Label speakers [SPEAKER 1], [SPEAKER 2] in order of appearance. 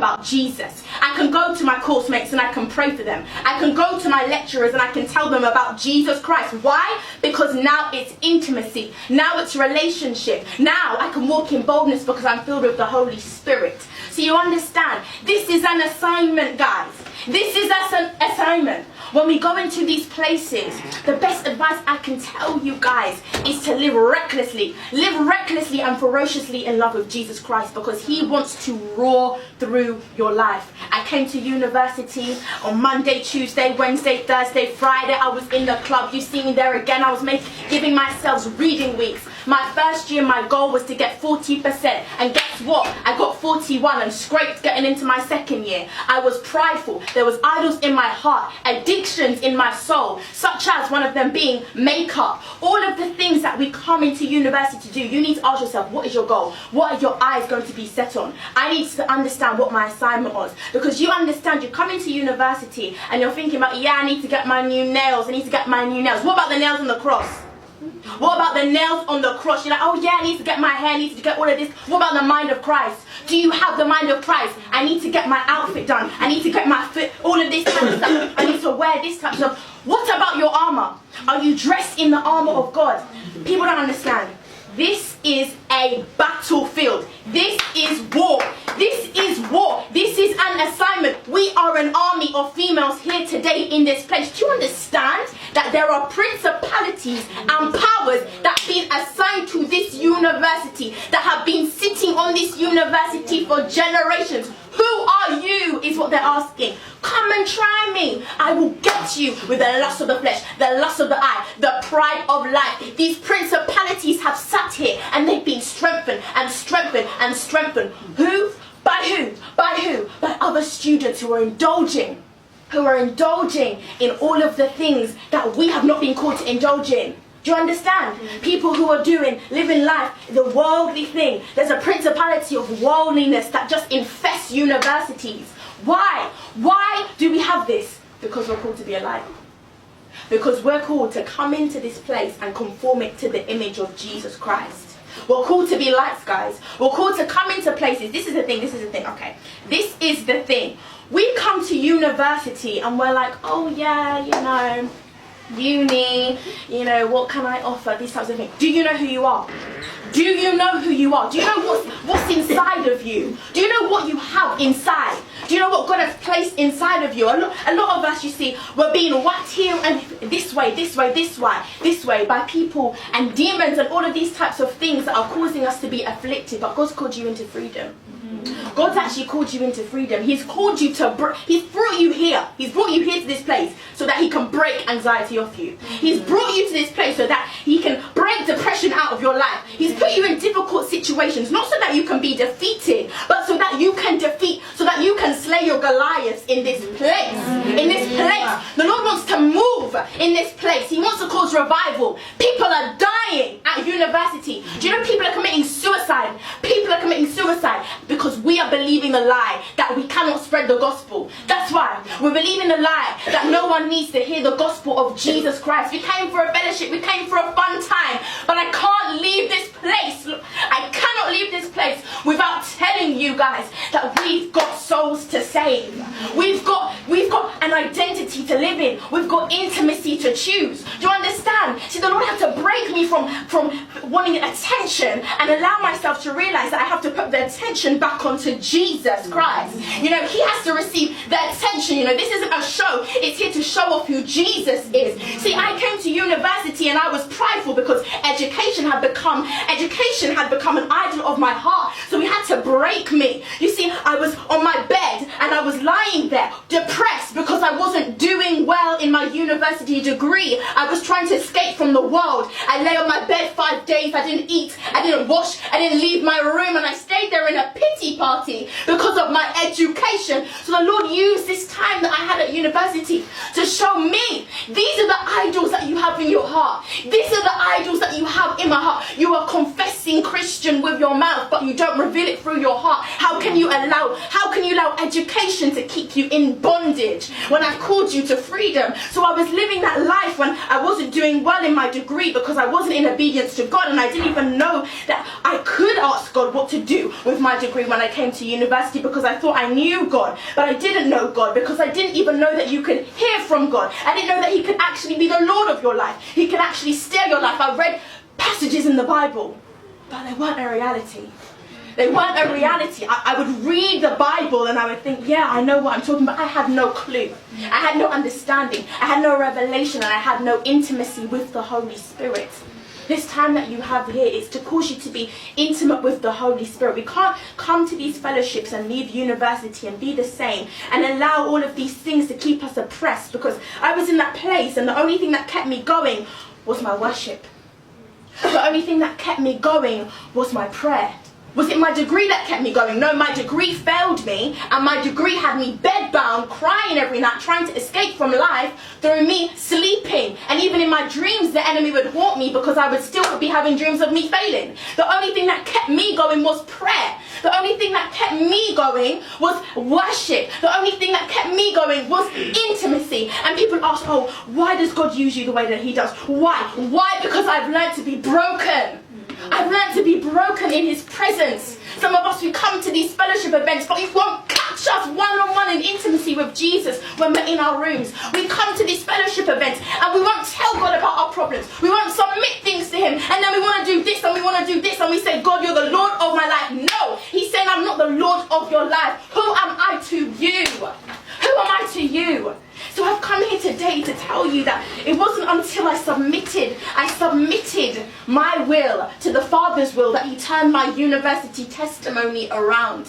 [SPEAKER 1] about Jesus. I can go to my course mates and I can pray for them. I can go to my lecturers and I can tell them about Jesus Christ. Why? Because now it's intimacy. Now it's relationship. Now I can walk in boldness because I'm filled with the Holy Spirit. So you understand, this is an assignment, guys. This is an assignment. When we go into these places, the best advice I can tell you guys is to live recklessly. Live recklessly and ferociously in love with Jesus Christ, because he wants to roar through your life. I came to university on Monday, Tuesday, Wednesday, Thursday, Friday. I was in the club. You see me there again. I was giving myself reading weeks. My first year, my goal was to get 40%. And guess what? I got 41 and scraped getting into my second year. I was prideful. There was idols in my heart, addictions in my soul, such as one of them being makeup. All of the things that we come into university to do, you need to ask yourself, what is your goal? What are your eyes going to be set on? I need to understand what my assignment was. Because you understand, you come into university and you're thinking about, yeah, I need to get my new nails. I need to get my new nails. What about the nails on the cross? What about the nails on the cross? You're like, oh yeah, I need to get my hair, I need to get all of this. What about the mind of Christ? Do you have the mind of Christ? I need to get my outfit done. I need to get my fit, all of this kind of stuff. I need to wear this type of stuff. What about your armor? Are you dressed in the armor of God? People don't understand. This is a battlefield. This is war. This is war. This is an assignment. We are an army of females here today in this place. Do you understand that there are principalities and powers that have been assigned to this university, that have been sitting on this university for generations? Who are you is what they're asking. Come and try me. I will get you with the lust of the flesh, the lust of the eye, the pride of life. These principalities have sat here and they've been strengthened and strengthened and strengthened. Who? By who? By who? By other students who are indulging in all of the things that we have not been called to indulge in. Do you understand? People who are living life, the worldly thing. There's a principality of worldliness that just infests universities. Why? Why do we have this? Because we're called to be alive. Because we're called to come into this place and conform it to the image of Jesus Christ. We're called to be lights, guys. We're called to come into places. This is the thing, okay. This is the thing. We come to university and we're like, oh yeah, you know, uni, you know, what can I offer? These types of things. Do you know who you are? Do you know who you are? Do you know what's inside of you? Do you know what you have inside? Do you know what God has placed inside of you? A lot of us, you see, we're being whacked here and this way by people and demons and all of these types of things that are causing us to be afflicted. But God's called you into freedom. God's actually called you into freedom. He's called you to, he's brought you here. He's brought you here to this place so that he can break anxiety off you. He's brought you to this place so that he can break depression out of your life. He's put you in difficult situations, not so that you can be defeated, but so that you can slay your Goliaths in this place. In this place. The Lord wants to move in this place. He wants to cause revival. People are dying at university. Do you know people are committing suicide? People are committing suicide because we are believing the lie that we cannot spread the gospel. That's why we're believing the lie that no one needs to hear the gospel of Jesus Christ. We came for a fellowship, we came for a fun time, but I can't leave this place. I cannot leave this place without telling you guys that we've got souls to save. We've got an identity to live in. We've got intimacy to choose. Do you understand? See, the Lord had to break me from wanting attention and allow myself to realize that I have to put the attention back onto Jesus Christ. You know, he has to receive the attention. You know, this isn't a show. It's here to show off who Jesus is. See, I came to university and I was prideful because education had become an idol of my heart. So he had to break me. You see, I was on my bed and I was lying there depressed because I wasn't doing well in my university degree. I was trying to escape from the world. I lay on my bed 5 days. I didn't eat. I didn't wash. I didn't leave my room, and I stayed there in a pity party because of my education. So the Lord used this time that I had at university to show me, these are the idols that you have in your heart. These are the idols that you have in my heart. You are confessing Christian with your mouth, but you don't reveal it through your heart. How can you allow education to keep you in bondage when I called you to freedom? So I was living that life when I wasn't doing well in my degree because I wasn't in obedience to God, and I didn't even know that I could ask God what to do with my degree when I came to university, because I thought I knew God, but I didn't know God, because I didn't even know that you could hear from God. I didn't know that he could actually be the Lord of your life. He could actually steer your life. I read passages in the Bible, but they weren't a reality. They weren't a reality. I would read the Bible and I would think, yeah, I know what I'm talking about. I had no clue. I had no understanding. I had no revelation, and I had no intimacy with the Holy Spirit. This time that you have here is to cause you to be intimate with the Holy Spirit. We can't come to these fellowships and leave university and be the same and allow all of these things to keep us oppressed, because I was in that place and the only thing that kept me going was my worship. The only thing that kept me going was my prayer. Was it my degree that kept me going? No, my degree failed me, and my degree had me bedbound, crying every night, trying to escape from life through me sleeping. And even in my dreams, the enemy would haunt me because I would still be having dreams of me failing. The only thing that kept me going was prayer. The only thing that kept me going was worship. The only thing that kept me going was intimacy. And people ask, oh, why does God use you the way that he does? Why? Why? Because I've learned to be broken. I've learned to be broken in his presence. Some of us, we come to these fellowship events, but you won't catch us one-on-one in intimacy with Jesus when we're in our rooms. We come to these fellowship events and we won't tell God about our problems. We won't submit things to him, and then we want to do this and we want to do this, and we say, God, you're the Lord of my life. No, he's saying, I'm not the Lord of your life. Who am I to you? Who am I to you? So I've come here today to tell you that it wasn't until I submitted my will to the Father's will that he turned my university testimony around.